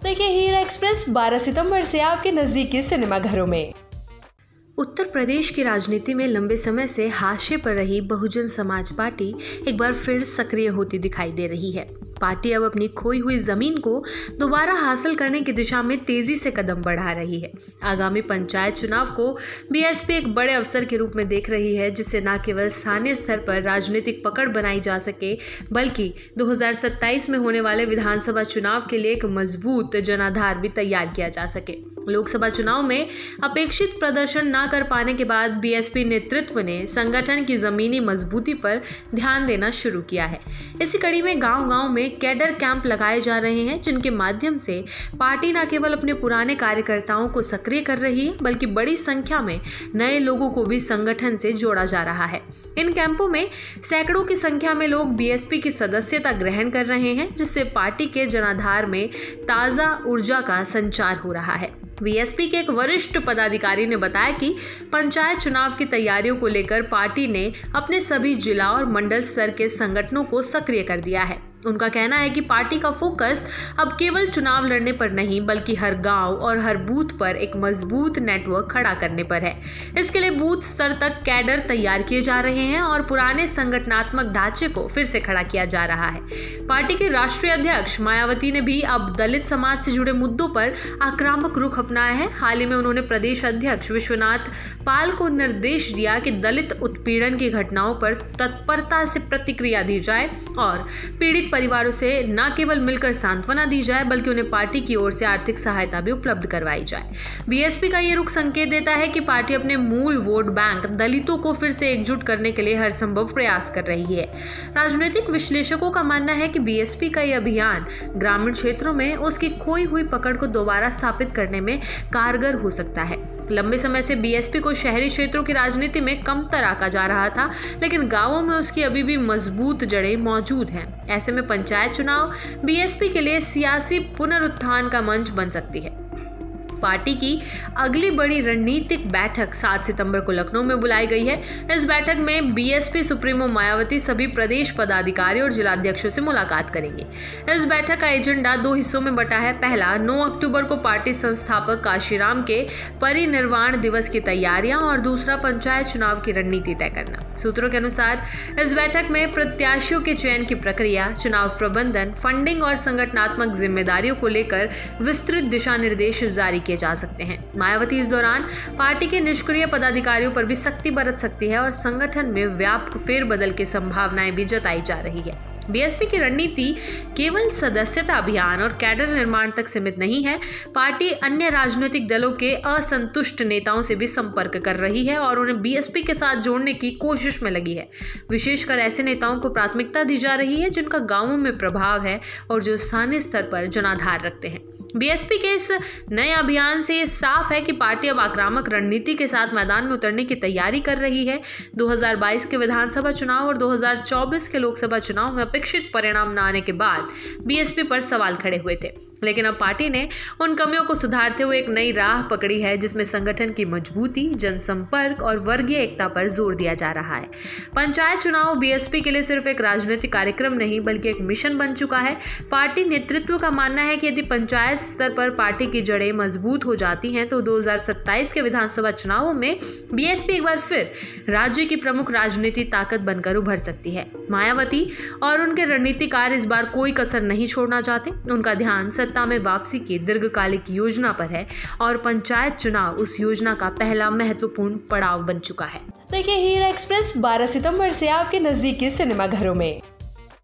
देखिए हीरा एक्सप्रेस 12 सितंबर से आपके नजदीकी सिनेमा घरों में। उत्तर प्रदेश की राजनीति में लंबे समय से हाशिए पर रही बहुजन समाज पार्टी एक बार फिर सक्रिय होती दिखाई दे रही है। पार्टी अब अपनी खोई हुई जमीन को दोबारा हासिल करने की दिशा में तेजी से कदम बढ़ा रही है। आगामी पंचायत चुनाव को बीएसपी एक बड़े अवसर के रूप में देख रही है, जिससे न केवल स्थानीय स्तर पर राजनीतिक पकड़ बनाई जा सके, बल्कि 2027 में होने वाले विधानसभा चुनाव के लिए एक मजबूत जनाधार भी तैयार किया जा सके। लोकसभा चुनाव में अपेक्षित प्रदर्शन न कर पाने के बाद बीएसपी नेतृत्व ने संगठन की जमीनी मजबूती पर ध्यान देना शुरू किया है। इसी कड़ी में गांव-गांव में कैडर कैंप लगाए जा रहे हैं, जिनके माध्यम से पार्टी न केवल अपने पुराने कार्यकर्ताओं को सक्रिय कर रही है, बल्कि बड़ी संख्या में नए लोगों को भी संगठन से जोड़ा जा रहा है। इन कैंपों में सैकड़ों की संख्या में लोग बीएसपी की सदस्यता ग्रहण कर रहे हैं, जिससे पार्टी के जनाधार में ताजा ऊर्जा का संचार हो रहा है। बीएसपी के एक वरिष्ठ पदाधिकारी ने बताया कि पंचायत चुनाव की तैयारियों को लेकर पार्टी ने अपने सभी जिला और मंडल स्तर के संगठनों को सक्रिय कर दिया है। उनका कहना है कि पार्टी का फोकस अब केवल चुनाव लड़ने पर नहीं, बल्कि हर गांव और हर बूथ पर एक मजबूत नेटवर्क खड़ा करने पर है। इसके लिए बूथ स्तर तक कैडर तैयार किए जा रहे हैं और पुराने संगठनात्मक ढांचे को फिर से खड़ा किया जा रहा है। पार्टी के राष्ट्रीय अध्यक्ष मायावती ने भी अब दलित समाज से जुड़े मुद्दों पर आक्रामक रुख अपनाया है। हाल ही में उन्होंने प्रदेश अध्यक्ष विश्वनाथ पाल को निर्देश दिया कि दलित उत्पीड़न की घटनाओं पर तत्परता से प्रतिक्रिया दी जाए और पीड़ित परिवारों से न केवल मिलकर सांत्वना दी जाए, बल्कि उन्हें पार्टी की ओर से आर्थिक सहायता भी उपलब्ध करवाई जाए। बीएसपी का ये रुख संकेत देता है कि पार्टी अपने मूल वोट बैंक दलितों को फिर से एकजुट करने के लिए हर संभव प्रयास कर रही है। राजनीतिक विश्लेषकों का मानना है कि बीएसपी का यह अभियान ग्रामीण क्षेत्रों में उसकी खोई हुई पकड़ को दोबारा स्थापित करने में कारगर हो सकता है। लंबे समय से बीएसपी को शहरी क्षेत्रों की राजनीति में कमतर आंका जा रहा था, लेकिन गांवों में उसकी अभी भी मजबूत जड़ें मौजूद हैं। ऐसे में पंचायत चुनाव बीएसपी के लिए सियासी पुनरुत्थान का मंच बन सकती है। पार्टी की अगली बड़ी रणनीतिक बैठक 7 सितंबर को लखनऊ में बुलाई गई है। इस बैठक में बीएसपी सुप्रीमो मायावती सभी प्रदेश पदाधिकारी और जिलाध्यक्षों से मुलाकात करेंगे। इस बैठक का एजेंडा 2 हिस्सों में बटा है। पहला, 9 अक्टूबर को पार्टी संस्थापक काशीराम के परिनिर्वाण दिवस की तैयारियां और दूसरा पंचायत चुनाव की रणनीति तय करना। सूत्रों के अनुसार इस बैठक में प्रत्याशियों के चयन की प्रक्रिया, चुनाव प्रबंधन, फंडिंग और संगठनात्मक जिम्मेदारियों को लेकर विस्तृत दिशा निर्देश जारी किए जा सकते हैं। मायावती इस दौरान पार्टी के निष्क्रिय पदाधिकारियों पर भी सख्ती बरत सकती है और संगठन में व्यापक फेरबदल की संभावनाएं भी जताई जा रही है। बीएसपी की रणनीति केवल सदस्यता अभियान और कैडर निर्माण तक सीमित नहीं है। पार्टी अन्य राजनीतिक दलों के असंतुष्ट नेताओं से भी संपर्क कर रही है और उन्हें बीएसपी के साथ जोड़ने की कोशिश में लगी है। विशेषकर ऐसे नेताओं को प्राथमिकता दी जा रही है जिनका गांवों में प्रभाव है और जो स्थानीय स्तर पर जनाधार रखते हैं। बीएसपी के इस नए अभियान से ये साफ है कि पार्टी अब आक्रामक रणनीति के साथ मैदान में उतरने की तैयारी कर रही है। 2022 के विधानसभा चुनाव और 2024 के लोकसभा चुनाव में अपेक्षित परिणाम न आने के बाद बीएसपी पर सवाल खड़े हुए थे, लेकिन अब पार्टी ने उन कमियों को सुधारते हुए एक नई राह पकड़ी है, जिसमें संगठन की मजबूती, जनसंपर्क और वर्गीय एकता पर जोर दिया जा रहा है। पंचायत चुनाव बीएसपी के लिए सिर्फ एक राजनीतिक कार्यक्रम नहीं, बल्कि एक मिशन बन चुका है। पार्टी नेतृत्व का मानना है कि यदि पंचायत स्तर पर पार्टी की जड़ें मजबूत हो जाती हैं तो 2027 के विधानसभा चुनावों में बीएसपी एक बार फिर राज्य की प्रमुख राजनीति ताकत बनकर उभर सकती है। मायावती और उनके रणनीतिकार इस बार कोई कसर नहीं छोड़ना चाहते। उनका ध्यान सत्ता में वापसी की दीर्घकालिक योजना पर है और पंचायत चुनाव उस योजना का पहला महत्वपूर्ण पड़ाव बन चुका है। देखिए हीरा एक्सप्रेस 12 सितंबर से आपके नजदीकी सिनेमा घरों में।